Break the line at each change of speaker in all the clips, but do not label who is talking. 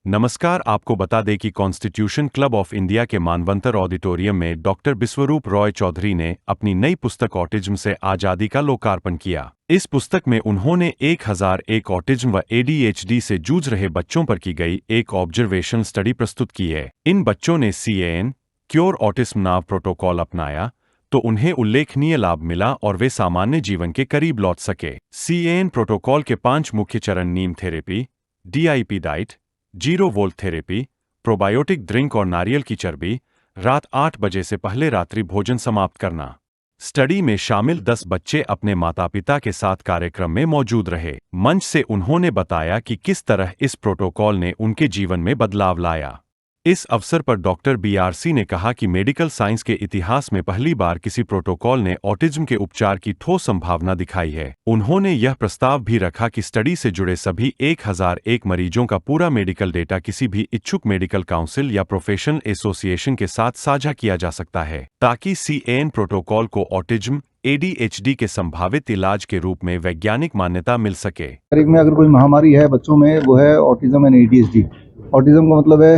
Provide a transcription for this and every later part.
नमस्कार। आपको बता दें कि कॉन्स्टिट्यूशन क्लब ऑफ इंडिया के मानवंतर ऑडिटोरियम में डॉक्टर बिस्वरूप रॉय चौधरी ने अपनी नई पुस्तक ऑटिज्म से आजादी का लोकार्पण किया। इस पुस्तक में उन्होंने 1001 ऑटिज्म व एडीएचडी से जूझ रहे बच्चों पर की गई एक ऑब्जर्वेशन स्टडी प्रस्तुत की है। इन बच्चों ने CAN cure autism now protocol अपनाया तो उन्हें उल्लेखनीय लाभ मिला और वे सामान्य जीवन के करीब लौट सके। CAN प्रोटोकॉल के 5 मुख्य चरण neem therapy, DIP diet, 0 volt therapy, probiotic drink और नारियल की चर्बी, रात 8 बजे से पहले रात्रि भोजन समाप्त करना। स्टडी में शामिल 10 बच्चे अपने माता-पिता के साथ कार्यक्रम में मौजूद रहे। मंच से उन्होंने बताया कि किस तरह इस प्रोटोकॉल ने उनके जीवन में बदलाव लाया। इस अवसर पर डॉक्टर BRC ने कहा कि मेडिकल साइंस के इतिहास में पहली बार किसी प्रोटोकॉल ने ऑटिज्म के उपचार की ठोस संभावना दिखाई है। उन्होंने यह प्रस्ताव भी रखा कि स्टडी से जुड़े सभी 1001 मरीजों का पूरा मेडिकल डेटा किसी भी इच्छुक मेडिकल काउंसिल या प्रोफेशनल एसोसिएशन के साथ साझा किया जा सकता है, ताकि CAN प्रोटोकॉल को ऑटिज्म ADHD के संभावित इलाज के रूप में वैज्ञानिक मान्यता मिल सके।
में अगर कोई महामारी है बच्चों में, वो है ऑटिज्म एंड ADHD। ऑटिज्म का मतलब है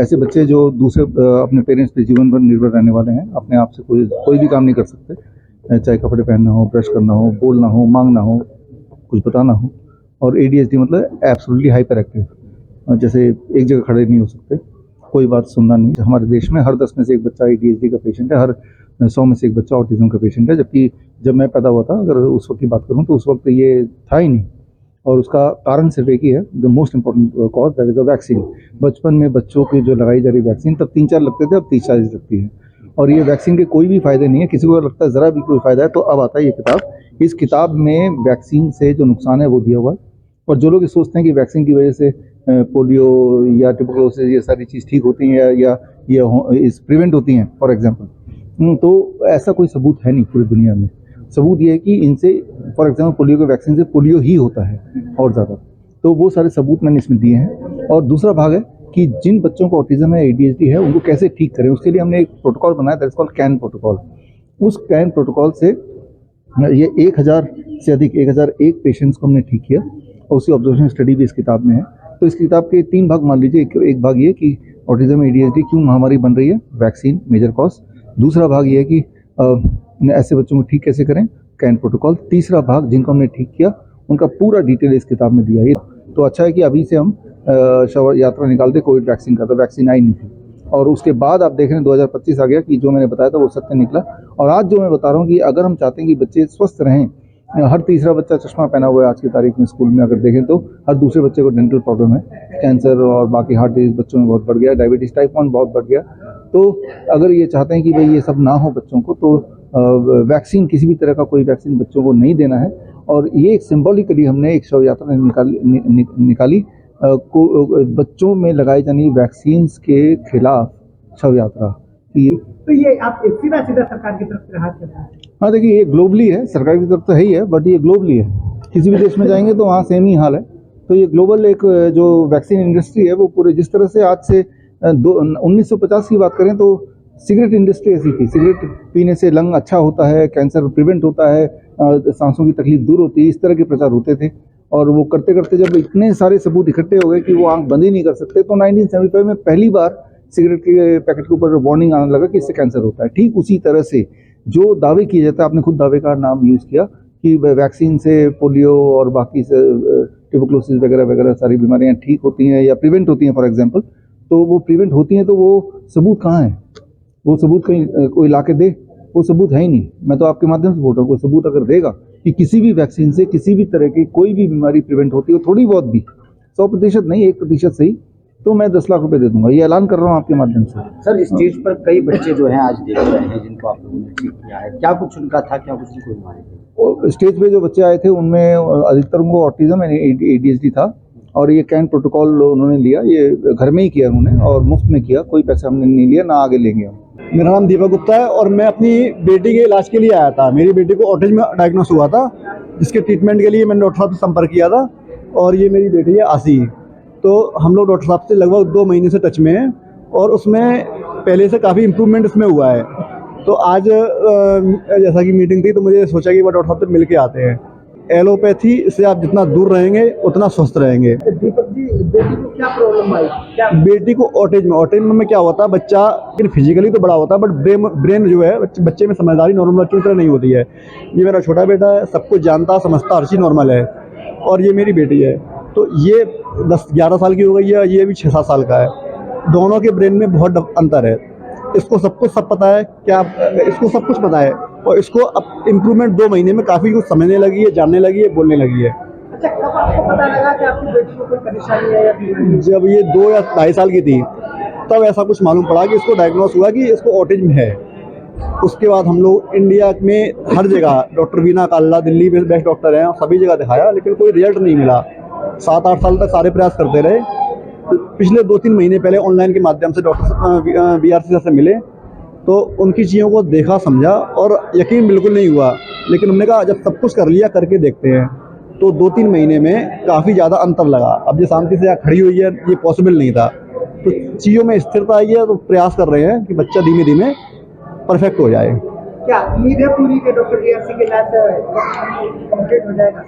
ऐसे बच्चे जो दूसरे अपने पेरेंट्स पे जीवन भर निर्भर रहने वाले हैं, अपने आप से कोई भी काम नहीं कर सकते, चाहे कपड़े पहनना हो, ब्रश करना हो, बोलना हो, मांगना हो, कुछ बताना हो। और ADHD मतलब एब्सोल्युटली हाइपर एक्टिव, जैसे एक जगह खड़े नहीं हो सकते, कोई बात सुनना नहीं। हमारे देश में हर 10 में से एक बच्चा ADHD का पेशेंट है, हर 100 में से एक बच्चा ऑटिज्म का पेशेंट है। जबकि जब मैं पैदा हुआ था, अगर उस वक्त की बात करूँ तो उस वक्त ये था ही नहीं। और उसका कारण सिर्फ एक ही है, the most important cause, that is the vaccine. बचपन में बच्चों की जो लगाई जा रही वैक्सीन, तब 3-4 लगते थे, अब 30-40 लगती है। और ये वैक्सीन के कोई भी फायदे नहीं है। किसी को लगता है ज़रा भी कोई फ़ायदा है तो अब आता है ये किताब। इस किताब में वैक्सीन से जो नुकसान है वो दिया हुआ है। और जो लोग सोचते हैं कि वैक्सीन की वजह से पोलियो या ट्यूबरकुलोसिस ये सारी चीज़ ठीक होती हैं या इस प्रिवेंट होती हैं फॉर एग्जांपल, तो ऐसा कोई सबूत है नहीं पूरी दुनिया में। सबूत ये है कि इनसे फॉर एग्जांपल पोलियो के वैक्सीन से पोलियो ही होता है और ज़्यादा। तो वो सारे सबूत मैंने इसमें दिए हैं। और दूसरा भाग है कि जिन बच्चों को ऑटिज्म है, ADHD है, उनको कैसे ठीक करें। उसके लिए हमने एक प्रोटोकॉल बनाया, that is called CAN protocol. उस CAN प्रोटोकॉल से ये 1000 से अधिक 1001 पेशेंट्स को हमने ठीक किया और उसकी ऑब्जर्वेशन स्टडी भी इस किताब में है। तो इस किताब के 3 भाग मान लीजिए। एक भाग ये कि ऑटिज्म ADHD क्यों महामारी बन रही है, वैक्सीन मेजर कॉज। दूसरा भाग ये है कि ऐसे बच्चों को ठीक कैसे करें, CAN प्रोटोकॉल। तीसरा भाग जिनको हमने ठीक किया उनका पूरा डिटेल इस किताब में दिया है। तो अच्छा है कि अभी से हम शव यात्रा निकालते कोविड वैक्सीन का, तो वैक्सीन आई नहीं थी। और उसके बाद आप देख रहे हैं 2025 आ गया कि जो मैंने बताया था वो सत्य निकला। और आज जो मैं बता रहा हूँ कि अगर हम चाहते हैं कि बच्चे स्वस्थ रहें, हर तीसरा बच्चा चश्मा पहना हुआ है आज की तारीख में स्कूल में। अगर देखें तो हर दूसरे बच्चे को डेंटल प्रॉब्लम है, कैंसर और बाकी हार्ट डिजीज बच्चों में बहुत बढ़ गया, डायबिटीज टाइप 1 बहुत बढ़ गया। तो अगर ये चाहते हैं कि भाई ये सब ना हो बच्चों को, तो वैक्सीन, किसी भी तरह का कोई वैक्सीन बच्चों को नहीं देना है। और ये एक सिंबॉलिकली हमने एक शव यात्रा निकाली बच्चों में लगाई जाने वैक्सीन के खिलाफ शव यात्रा।
तो ये आप सीधा सरकार की तरफ से हाथ कर रहे हैं?
हाँ, देखिए ये ग्लोबली है, सरकार की तरफ तो है ही है, बट ये ग्लोबली है। किसी भी देश में जाएंगे तो वहाँ सेम ही हाल है। तो ये ग्लोबल एक जो वैक्सीन इंडस्ट्री है वो पूरे, जिस तरह से आज से 1950 की बात करें तो सिगरेट इंडस्ट्री ऐसी थी, सिगरेट पीने से लंग अच्छा होता है, कैंसर प्रिवेंट होता है, सांसों की तकलीफ दूर होती है, इस तरह के प्रचार होते थे। और वो करते करते जब इतने सारे सबूत इकट्ठे हो गए कि वो आंख बंद ही नहीं कर सकते, तो 1975 में पहली बार सिगरेट के पैकेट के ऊपर वार्निंग आने लगा कि इससे कैंसर होता है। ठीक उसी तरह से जो दावे किए जाते हैं, आपने खुद दावे का नाम यूज़ किया कि वैक्सीन से पोलियो और बाकी से ट्यूबरकुलोसिस वगैरह वगैरह सारी बीमारियां ठीक होती हैं या प्रिवेंट होती हैं फॉर एग्जांपल। तो वो प्रिवेंट होती हैं तो वो सबूत कहाँ है? वो सबूत कहीं कोई ला के दे? वो सबूत है ही नहीं। मैं तो आपके माध्यम से बोल रहा हूँ, कोई सबूत अगर देगा कि किसी भी वैक्सीन से किसी भी तरह की कोई भी बीमारी प्रिवेंट होती है, थोड़ी बहुत भी, 100% नहीं, 1% सही, तो मैं 10 लाख रुपए दे दूंगा। ये ऐलान कर रहा हूँ आपके माध्यम से।
सर, स्टेज पर कई बच्चे जो हैं आज देख रहे हैं जिनको आप लोगों ने ठीक किया है, क्या कुछ उनका था, क्या कुछ उनको बीमारी थी?
स्टेज पे जो बच्चे आए थे उनमें अधिकतर उनको ऑटिज्म एंड ADHD था। और ये CAN प्रोटोकॉल उन्होंने लिया, ये घर में ही किया उन्होंने और मुफ्त में किया, कोई पैसा हमने नहीं लिया, ना आगे लेंगे हम।
मेरा नाम दीपक गुप्ता है और मैं अपनी बेटी के इलाज के लिए आया था। मेरी बेटी को ऑटिज्म डायग्नोस हुआ था, जिसके ट्रीटमेंट के लिए मैंने डॉक्टर साहब से संपर्क किया था। और ये मेरी बेटी है आसी। तो हम लोग डॉक्टर साहब से लगभग 2 महीने से टच में हैं और उसमें पहले से काफ़ी इम्प्रूवमेंट इसमें हुआ है। तो आज जैसा कि मीटिंग थी तो मुझे सोचा कि वो डॉक्टर साहब से मिल के आते हैं। एलोपैथी से आप जितना दूर रहेंगे उतना स्वस्थ रहेंगे।
दीपक जी, बेटी को क्या प्रॉब्लम आई? क्या
बेटी को ऑटिज्म में क्या होता है, बच्चा फिजिकली तो बड़ा होता है बट ब्रेन जो है बच्चे में समझदारी नॉर्मल बच्चों की तरह नहीं होती है। ये मेरा छोटा बेटा है, सब कुछ जानता समझता, हर चीज़ नॉर्मल है। और ये मेरी बेटी है, तो ये 10-11 साल की हो गई है, ये भी 6-7 साल का है। दोनों के ब्रेन में बहुत अंतर है। इसको सब पता है, क्या इसको सब कुछ पता है, और इसको अब इम्प्रूवमेंट 2 महीने में काफ़ी कुछ समझने लगी है, जानने लगी है, बोलने लगी है।
अच्छा, कब आपको पता लगा कि आपकी बेटी को कोई परेशानी है या बीमारी है?
जब ये 2 या 2.5 साल की थी तब ऐसा कुछ मालूम पड़ा कि इसको डायग्नोस हुआ कि इसको ऑटिज्म है। उसके बाद हम लोग इंडिया में हर जगह, डॉक्टर वीना काल्ला दिल्ली में बेस्ट डॉक्टर हैं, सभी जगह दिखाया, लेकिन कोई रिजल्ट नहीं मिला। 7-8 साल तक सारे प्रयास करते रहे। पिछले 2-3 महीने पहले ऑनलाइन के माध्यम से डॉक्टर BRC से मिले, तो उनकी चीज़ों को देखा, समझा, और यकीन बिल्कुल नहीं हुआ। लेकिन हमने कहा जब सब कुछ कर लिया, करके देखते हैं। तो 2-3 महीने में काफ़ी ज़्यादा अंतर लगा। अब ये शांति से यहाँ खड़ी हुई है, ये पॉसिबल नहीं था। तो चीज़ों में स्थिरता आई है, तो प्रयास कर रहे हैं कि बच्चा धीमे धीमे परफेक्ट हो जाए।
क्या उम्मीद है पूरी के डॉक्टर BRC के इलाज कंप्लीट हो जाएगा?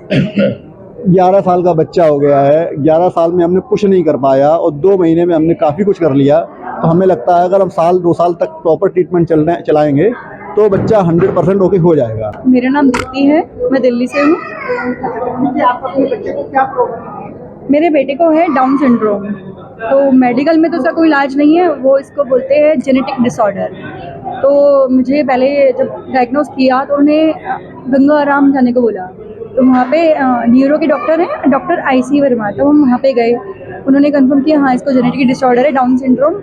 11 साल का बच्चा हो गया है, 11 साल में हमने कुछ नहीं कर पाया और 2 महीने में हमने काफ़ी कुछ कर लिया। तो हमें लगता है अगर हम 1-2 साल तक प्रॉपर ट्रीटमेंट चलाएंगे तो बच्चा 100% ओके हो जाएगा।
मेरा नाम दीप्ति है, मैं दिल्ली से हूँ।
आप अपने बच्चे को क्या प्रॉब्लम है?
मेरे बेटे को है डाउन सिंड्रोम। तो मेडिकल में तो उसका कोई इलाज नहीं है, वो इसको बोलते हैं जेनेटिक डिसऑर्डर। तो मुझे पहले जब डायग्नोस किया तो उन्हें गंगा आराम जाने को बोला। तो वहाँ पे न्यूरो के डॉक्टर हैं, डॉक्टर IC वर्मा, तो हम वहाँ पे गए। उन्होंने कंफर्म किया हाँ इसको जेनेटिक डिसऑर्डर है डाउन सिंड्रोम,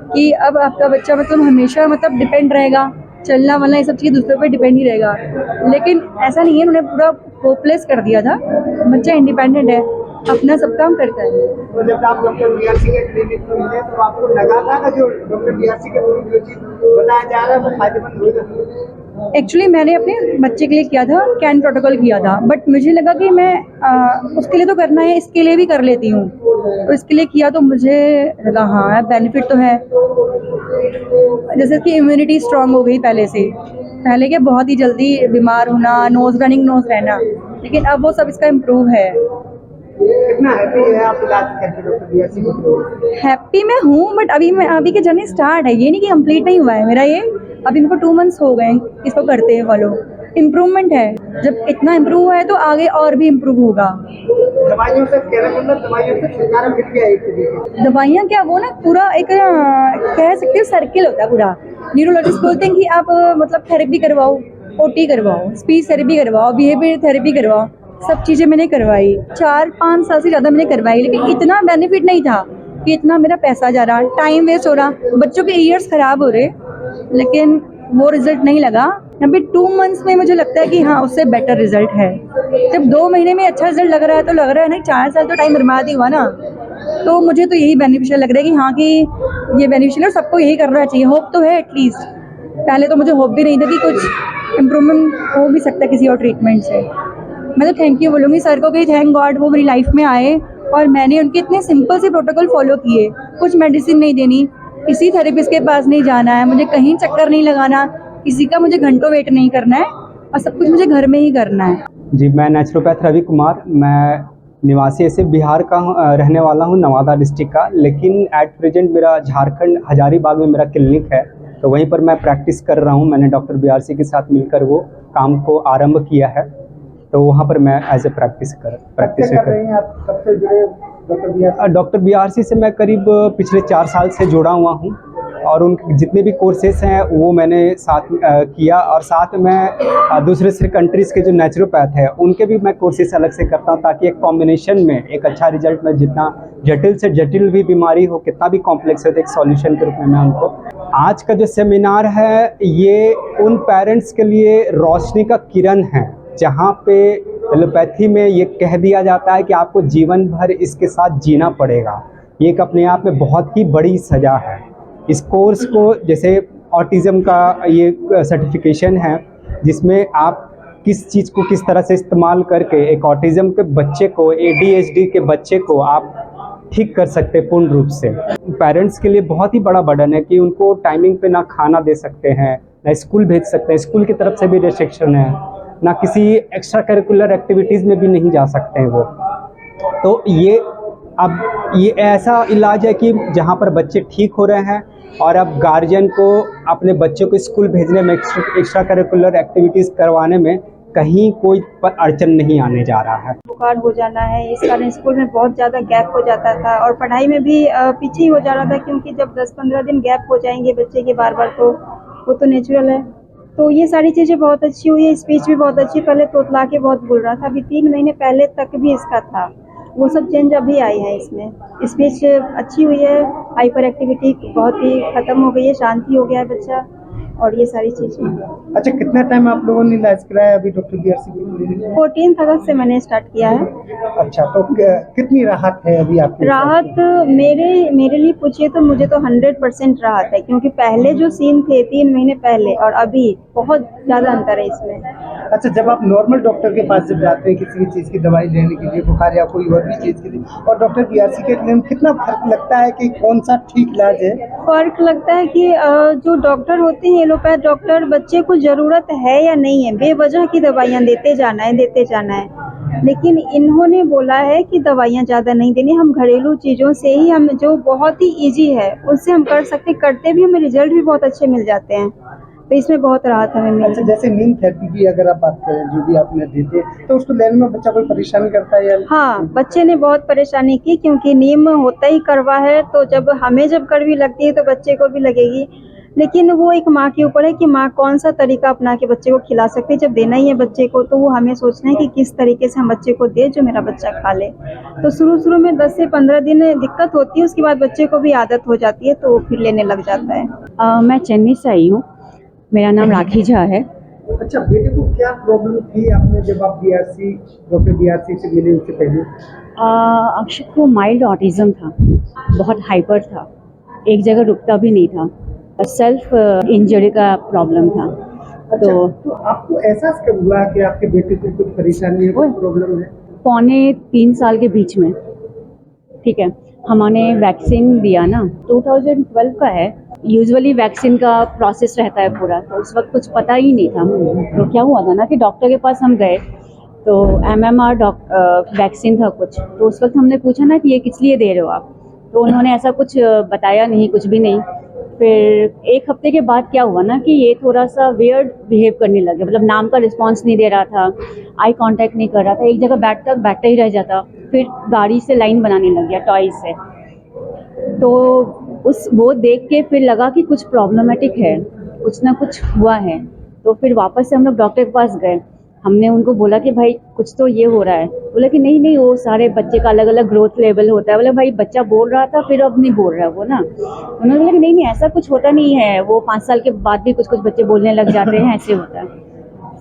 कि अब आपका बच्चा हमेशा डिपेंड रहेगा, चलना वलना ये सब चीज़ दूसरे पर डिपेंड ही रहेगा। लेकिन ऐसा नहीं है, उन्होंने पूरा होपलेस कर दिया था। बच्चा इंडिपेंडेंट है, अपना सब काम करता है।
तो जब आप डॉक्टर BRC के क्लिनिक में मिले तो आपको लगा था कि जो डॉक्टर BRC के जो चीज़ बताया जा रहा है वो फायदेमंद होगा?
एक्चुअली मैंने अपने बच्चे के लिए किया था, कैन प्रोटोकॉल किया था, बट मुझे लगा कि मैं उसके लिए तो करना है, इसके लिए भी कर लेती हूँ। तो इसके लिए किया तो मुझे लगा हाँ बेनिफिट तो है। जैसे कि इम्यूनिटी स्ट्रांग हो गई पहले के बहुत ही जल्दी बीमार होना, रनिंग नोज रहना, लेकिन अब वो सब इसका इम्प्रूव है।
कितना हैप्पी है आप इलाज करके डॉक्टर BRC को?
हैप्पी मैं हूँ, बट अभी की जर्नी स्टार्ट है, ये नहीं कि कंप्लीट नहीं हुआ है मेरा ये। अभी मेरे को 2 मंथ्स हो गए इसको करते हैं फॉलो। इम्प्रूवमेंट है, जब इतना इम्प्रूव हुआ है तो आगे और भी इम्प्रूव होगा।
दवाइयों से दवाइयों से छुटकारा मिल गया एक तरीके से।
दवाइयाँ क्या, वो ना पूरा एक कह सकते हैं सर्किल होता है पूरा। न्यूरोलॉजिस्ट बोलते हैं कि आप थेरेपी करवाओ, OT करवाओ, स्पीच थेरेपी करवाओ, बिहेवियर थेरेपी करवाओ, सब चीज़ें मैंने करवाई। 4-5 साल से ज़्यादा मैंने करवाई, लेकिन इतना बेनिफिट नहीं था कि इतना मेरा पैसा जा रहा, टाइम वेस्ट हो रहा, बच्चों के ईयर्स ख़राब हो रहे, लेकिन वो रिजल्ट नहीं लगा। अभी 2 मंथ्स में मुझे लगता है कि हाँ उससे बेटर रिजल्ट है। जब 2 महीने में अच्छा रिजल्ट लग रहा है तो लग रहा है ना, 4 साल तो टाइम बर्बाद ही हुआ ना। तो मुझे तो यही बेनिफिशियल लग रहा है कि हाँ कि ये बेनिफिशियल है, सबको यही करना चाहिए। होप तो है एटलीस्ट। पहले तो मुझे होप भी नहीं था कि कुछ इम्प्रूवमेंट हो भी सकता है किसी और ट्रीटमेंट से। मैं तो थैंक यू बोलूँगी सर को कि थैंक गॉड वो मेरी लाइफ में आए और मैंने उनके इतने सिंपल से प्रोटोकॉल फॉलो किए। कुछ मेडिसिन नहीं देनी, किसी थेरेपिस्ट के पास नहीं जाना है, मुझे कहीं चक्कर नहीं लगाना, किसी का मुझे घंटों वेट नहीं करना है, और सब कुछ मुझे घर में ही करना है।
जी, मैं नेचुरोपैथ रवि कुमार, मैं निवासी ऐसे बिहार का रहने वाला हूँ, नवादा डिस्ट्रिक्ट का, लेकिन एट प्रेजेंट मेरा झारखंड हजारीबाग में मेरा क्लिनिक है, तो वहीं पर मैं प्रैक्टिस कर रहा हूँ। मैंने डॉक्टर BRC के साथ मिलकर वो काम को आरंभ किया है, तो वहाँ पर मैं एज ए प्रैक्टिस कर
रहे हैं। आप कब से जुड़े
डॉक्टर BRC से? मैं करीब पिछले 4 साल से जुड़ा हुआ हूँ, और उनके जितने भी कोर्सेस हैं वो मैंने साथ किया, और साथ में दूसरे कंट्रीज़ के जो नेचुरोपैथ है उनके भी मैं कोर्सेस अलग से करता हूँ, ताकि एक कॉम्बिनेशन में एक अच्छा रिजल्ट में, जितना जटिल से जटिल भी बीमारी हो, कितना भी कॉम्प्लेक्स हो, तो एक सॉल्यूशन के रूप में मैं उनको। आज का जो सेमिनार है ये उन पेरेंट्स के लिए रोशनी का किरण है, जहाँ पे एलोपैथी में ये कह दिया जाता है कि आपको जीवन भर इसके साथ जीना पड़ेगा। ये एक अपने आप में बहुत ही बड़ी सज़ा है। इस कोर्स को, जैसे ऑटिज़म का ये सर्टिफिकेशन है, जिसमें आप किस चीज़ को किस तरह से इस्तेमाल करके एक ऑटिज़म के बच्चे को, ADHD के बच्चे को आप ठीक कर सकते हैं पूर्ण रूप से। पेरेंट्स के लिए बहुत ही बड़ा बर्डन है कि उनको टाइमिंग पे ना खाना दे सकते हैं, ना स्कूल भेज सकते हैं, स्कूल की तरफ से भी रिस्ट्रिक्शन है। ना किसी एक्स्ट्रा करिकुलर एक्टिविटीज़ में भी नहीं जा सकते हैं वो। तो ये अब ये ऐसा इलाज है कि जहाँ पर बच्चे ठीक हो रहे हैं और अब गार्जियन को अपने बच्चों को स्कूल भेजने में, एक्स्ट्रा करिकुलर एक्टिविटीज़ करवाने में कहीं कोई अड़चन नहीं आने जा रहा है।
बुखार हो जाना है, इस कारण स्कूल में बहुत ज़्यादा गैप हो जाता था और पढ़ाई में भी पीछे ही हो जा रहा था, क्योंकि जब 10-15 दिन गैप हो जाएंगे बच्चे के बार बार, तो वो तो नेचुरल है। तो ये सारी चीज़ें बहुत अच्छी हुई है, स्पीच भी बहुत अच्छी, पहले तोतला के बहुत बोल रहा था, अभी 3 महीने पहले तक भी इसका था, वो सब चेंज अभी आई है इसमें। स्पीच अच्छी हुई है, हाइपर एक्टिविटी बहुत ही ख़त्म हो गई है, शांति हो गया है बच्चा, और ये सारी चीज़ें।
अच्छा, कितना टाइम आप लोगों ने इलाज कराया अभी डॉक्टर बीआरसी की क्लिनिक में?
14 अगस्त से मैंने स्टार्ट किया है।
अच्छा, तो कितनी राहत है अभी आपको?
राहत मेरे लिए पूछिए तो मुझे तो 100% राहत है, क्योंकि पहले जो सीन थे 3 महीने पहले और अभी बहुत ज़्यादा अंतर है इसमें।
अच्छा, जब आप नॉर्मल डॉक्टर के पास जब जाते हैं किसी भी चीज़ की दवाई लेने के लिए, बुखार या कोई और भी चीज़ के लिए, और डॉक्टर बीआरसी के क्लिनिक में कितना फर्क लगता है कि कौन सा ठीक इलाज है?
फर्क लगता है कि जो डॉक्टर होते हैं एलोपैथ डॉक्टर, बच्चे को ज़रूरत है या नहीं है, बेवजह की दवाइयाँ देते जाना है। लेकिन इन्होंने बोला है कि दवाइयाँ ज़्यादा नहीं देनी, हम घरेलू चीज़ों से ही, हम जो बहुत ही इजी है उससे हम कर सकते, करते भी हमें रिजल्ट भी बहुत अच्छे मिल जाते हैं, तो इसमें बहुत राहत हमें मिली।
अच्छा, जैसे नीम थेरेपी की अगर आप बात करें, जो भी आपने देते, तो उसको लेने में बच्चा कोई परेशानी करता है या?
हाँ, बच्चे ने बहुत परेशानी की, क्योंकि नीम होता ही कड़वा है, तो जब हमें कड़वी लगती है तो बच्चे को भी लगेगी। लेकिन वो एक माँ के ऊपर है कि माँ कौन सा तरीका अपना के बच्चे को खिला सकती है। जब देना ही है बच्चे को, तो वो हमें सोचना है कि किस तरीके से हम बच्चे को दें जो मेरा बच्चा खा ले। तो शुरू में 10 से 15 दिन दिक्कत होती है, उसके बाद बच्चे को भी आदत हो जाती है, तो वो फिर लेने लग जाता है। मैं चेन्नई से आई हूँ, मेरा नाम राखी झा है।
अच्छा, बेटे को क्या प्रॉब्लम थी आपने जब आप डॉक्टर बीआरसी से मिले उससे पहले?
अक्षत को माइल्ड ऑटिज्म था, बहुत हाइपर था, एक जगह रुकता भी नहीं था, सेल्फ इंजरी का प्रॉब्लम था।
अच्छा, तो आपको एहसास कब हुआ कि आपके बेटे को कुछ परेशानी है, कुछ प्रॉब्लम है?
2.25 साल के बीच में, ठीक है, हमने वैक्सीन दिया ना, 2012 का है। यूजुअली वैक्सीन का प्रोसेस रहता है पूरा, तो उस वक्त कुछ पता ही नहीं था। तो क्या हुआ था ना कि डॉक्टर के पास हम गए, तो MMR वैक्सीन था कुछ, तो उस वक्त हमने पूछा ना कि ये किस लिए दे रहे हो आप, तो उन्होंने ऐसा कुछ बताया नहीं, कुछ भी नहीं। फिर 1 हफ्ते के बाद क्या हुआ ना कि ये थोड़ा सा वियर्ड बिहेव करने लगे, मतलब नाम का रिस्पांस नहीं दे रहा था, आई कांटेक्ट नहीं कर रहा था, एक जगह बैठता ही रह जाता, फिर गाड़ी से लाइन बनाने लग गया टॉय से। तो वो देख के फिर लगा कि कुछ प्रॉब्लमेटिक है, कुछ ना कुछ हुआ है। तो फिर वापस से हम लोग डॉक्टर के पास गए, हमने उनको बोला कि भाई कुछ तो ये हो रहा है। बोला कि नहीं, वो सारे बच्चे का अलग अलग ग्रोथ लेवल होता है। बोला भाई बच्चा बोल रहा था, फिर अब नहीं बोल रहा है वो ना। उन्होंने बोला कि नहीं ऐसा कुछ होता नहीं है, वो 5 साल के बाद भी कुछ बच्चे बोलने लग जाते हैं, ऐसे होता है।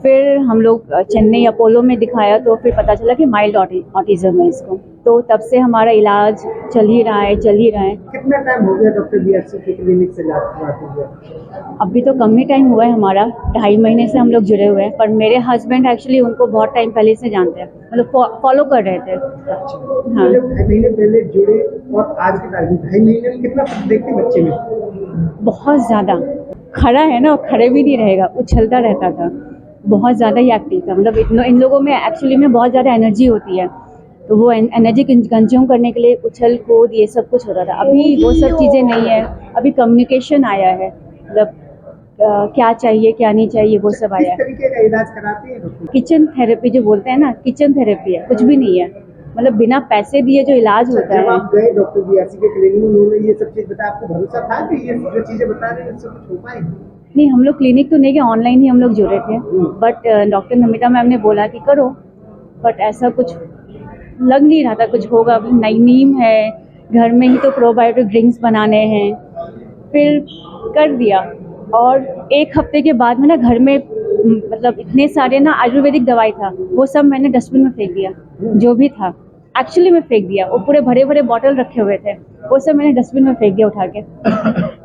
फिर हम लोग चेन्नई अपोलो में दिखाया, तो फिर पता चला कि माइल्ड ऑटिज्म है इसको। तो तब से हमारा इलाज चल ही रहा है।
कितना टाइम हो गया डॉक्टर बीआरसी के क्लिनिक से जाते हुए?
अभी तो कम ही टाइम हुआ है हमारा, 2.5 महीने से हम लोग जुड़े हुए हैं, पर मेरे हस्बैंड एक्चुअली उनको बहुत टाइम पहले से जानते हैं, मतलब फॉलो कर रहे थे। हाँ,
जब 2.5 महीने पहले जुड़े और आज के टाइम 2.5 महीने में कितना फर्क देखते हैं बच्चे में?
बहुत ज़्यादा। खड़ा है ना, खड़े भी नहीं रहेगा, उछलता रहता था, बहुत ज़्यादा ही एक्टिव था। मतलब इन लोगों में एक्चुअली में बहुत ज़्यादा एनर्जी होती है, तो वो एनर्जी कंज्यूम करने के लिए उछल कूद ये सब कुछ होता था। अभी वो सब चीज़ें नहीं है, अभी कम्युनिकेशन आया है, मतलब क्या चाहिए क्या नहीं चाहिए वो सब आया है।
किस तरीके का इलाज कराते हैं डॉक्टर?
किचन थेरेपी जो बोलते हैं ना, किचन थेरेपी है, कुछ भी नहीं है, मतलब बिना पैसे दिए जो इलाज होता
जब
है।
आप गए डॉक्टर बीआरसी के क्लिनिक में, उन्होंने ये सब चीज बताया, आपको भरोसा था कि ये जो चीजें बता रहे हैं इससे कुछ हो पाएगी?
नहीं, हम लोग क्लिनिक तो नहीं गए, ऑनलाइन ही हम लोग जुड़े थे, बट डॉक्टर नमिता मैम ने बोला कि करो, बट ऐसा कुछ लग नहीं रहा था कुछ होगा। नई नीम है, घर में ही तो प्रोबायोटिक ड्रिंक्स बनाने हैं, फिर कर दिया। और 1 हफ्ते के बाद में ना घर में मतलब इतने सारे ना आयुर्वेदिक दवाई था, वो सब मैंने डस्टबिन में फेंक दिया, जो भी था एक्चुअली में फेंक दिया। वो पूरे भरे भरे बॉटल रखे हुए थे, वो सब मैंने डस्टबिन में फेंक दिया उठा के,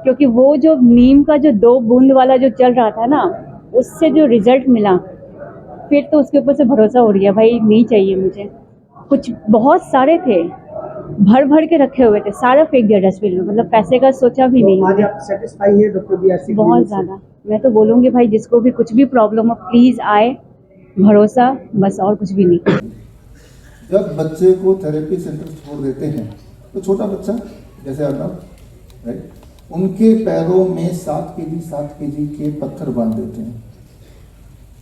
क्योंकि वो जो नीम का जो 2 बूंद वाला जो चल रहा था ना, उससे जो रिजल्ट मिला, फिर तो उसके ऊपर से भरोसा हो गया, भाई नहीं चाहिए मुझे। कुछ बहुत सारे थे, भर के रखे हुए थे, सारा फेंक दिया डस्टबिन में, मतलब पैसे का सोचा भी नहीं।
आज आप सेटिस्फाई है डॉक्टर बीआरसी?
बहुत ज़्यादा। मैं तो बोलूँगी भाई जिसको भी कुछ भी प्रॉब्लम हो, प्लीज़ आए, भरोसा, बस और कुछ भी नहीं।
जब बच्चे को थेरेपी सेंटर छोड़ देते हैं तो छोटा बच्चा जैसे अर्नब, राइट, उनके पैरों में 7 केजी के पत्थर बांध देते हैं।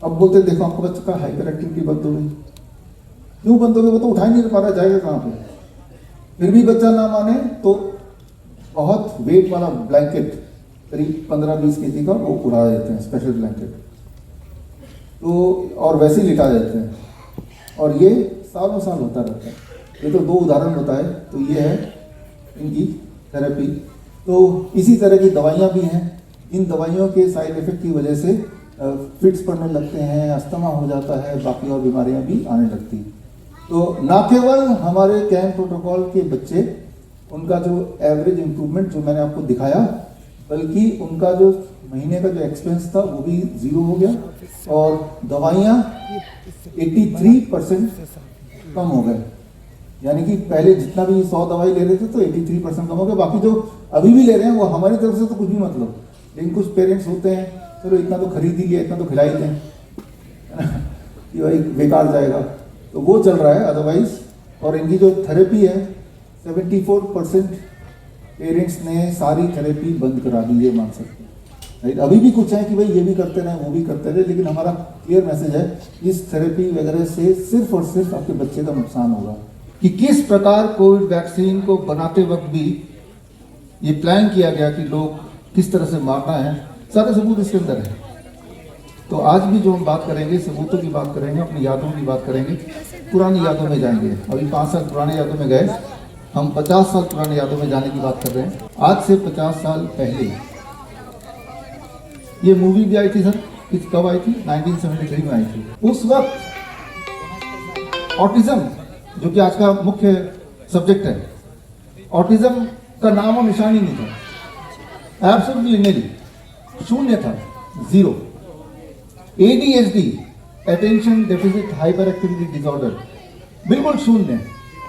अब बोलते हैं देखो आपका बच्चा का हाइपर एक्टिविटी बंद हो गई। क्यों बंद हो गई? वो तो उठा ही नहीं पा रहा, जाएगा कहाँ पे? फिर भी बच्चा ना माने तो बहुत वेट वाला ब्लैंकेट करीब 15-20 केजी का वो उड़ा देते हैं, स्पेशल ब्लैंकेट, तो और वैसे ही लिटा देते हैं और ये सालों साल होता रहता है। ये तो 2 उदाहरण बताए, तो ये है इनकी थेरेपी। तो इसी तरह की दवाइयाँ भी हैं। इन दवाइयों के साइड इफेक्ट की वजह से फिट्स पड़ने लगते हैं, अस्थमा हो जाता है, बाकी और बीमारियाँ भी आने लगती हैं। तो ना केवल हमारे कैन प्रोटोकॉल के बच्चे, उनका जो एवरेज इम्प्रूवमेंट जो मैंने आपको दिखाया, बल्कि उनका जो महीने का जो एक्सपेंस था वो भी 0 हो गया और दवाइयाँ 83% कम हो गए। यानी कि पहले जितना भी 100 दवाई ले रहे थे तो 83% कम हो गए। बाकी जो अभी भी ले रहे हैं वो हमारी तरफ से तो कुछ भी मतलब, लेकिन कुछ पेरेंट्स होते हैं चलो इतना तो खरीद ही लिया, इतना तो खिला ही दें, ये भाई बेकार जाएगा, तो वो चल रहा है अदरवाइज। और इनकी जो थेरेपी है 74% पेरेंट्स ने सारी थेरेपी बंद करा दी, ये मान सकते हैं, राइट। अभी भी कुछ है कि भाई ये भी करते रहे वो भी करते रहे, लेकिन हमारा क्लियर मैसेज है इस थेरेपी वगैरह से सिर्फ और सिर्फ आपके बच्चे का नुकसान होगा। कि किस प्रकार कोविड वैक्सीन को बनाते वक्त भी ये प्लान किया गया कि लोग किस तरह से मारना है, सारे सबूत इसके अंदर है। तो आज भी जो हम बात करेंगे सबूतों की बात करेंगे, अपनी यादों की बात करेंगे, पुरानी यादों में जाएंगे। अभी 5 साल पुराने यादों में गए, हम 50 साल पुराने यादों में जाने की बात कर रहे हैं। आज से 50 साल पहले ये मूवी भी आई थी सर, कब आई थी? 1973 में आई थी। उस वक्त ऑटिज्म, जो कि आज का मुख्य सब्जेक्ट है, ऑटिज्म का नाम और निशान ही नहीं था, एब्सोल्युटली नहीं, शून्य था, 0। ADHD, attention deficit hyper activity disorder, बिल्कुल शून्य,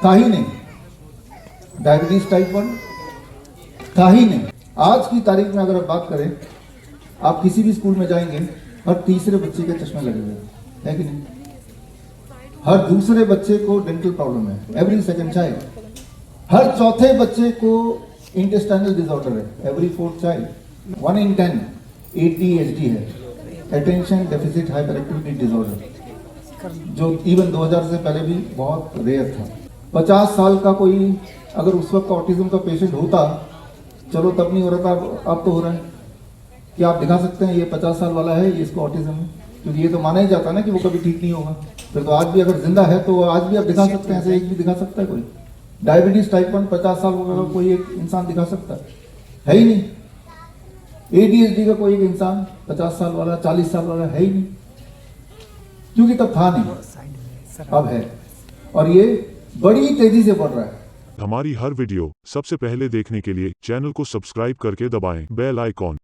था ही नहीं। डायबिटीज टाइप 1 था ही नहीं। आज की तारीख में अगर आप बात करें, आप किसी भी स्कूल में जाएंगे, हर तीसरे बच्चे के चश्मे लगे हुए हैं, है कि नहीं? हर दूसरे बच्चे को डेंटल प्रॉब्लम है, एवरी सेकंड चाइल्ड। हर चौथे बच्चे को इंटेस्टाइनल डिसऑर्डर है, every 4th child. 1 in 10 ADHD है, attention deficit hyper activity disorder, जो इवन 2000 से पहले भी बहुत रेयर था। 50 साल का कोई अगर उस वक्त ऑटिज्म का पेशेंट होता, चलो तब नहीं हो रहा था, अब तो हो रहा है। कि आप दिखा सकते हैं ये 50 साल वाला है, ये इसको ऑटिज्म है, क्योंकि ये तो माना ही जाता है ना कि वो कभी ठीक नहीं होगा। फिर तो आज भी अगर जिंदा है तो आज भी आप दिखा सकते हैं, ऐसे एक भी दिखा सकता है कोई? डायबिटीज टाइप 1 50 साल का कोई एक इंसान दिखा सकता है ही नहीं। ADHD का कोई एक इंसान 50 साल वाला, 40 साल वाला है ही नहीं, क्योंकि तब था नहीं, अब है, और ये बड़ी तेजी से बढ़ रहा है।
हमारी हर वीडियो सबसे पहले देखने के लिए चैनल को सब्सक्राइब करके दबाएं बेल आइकॉन।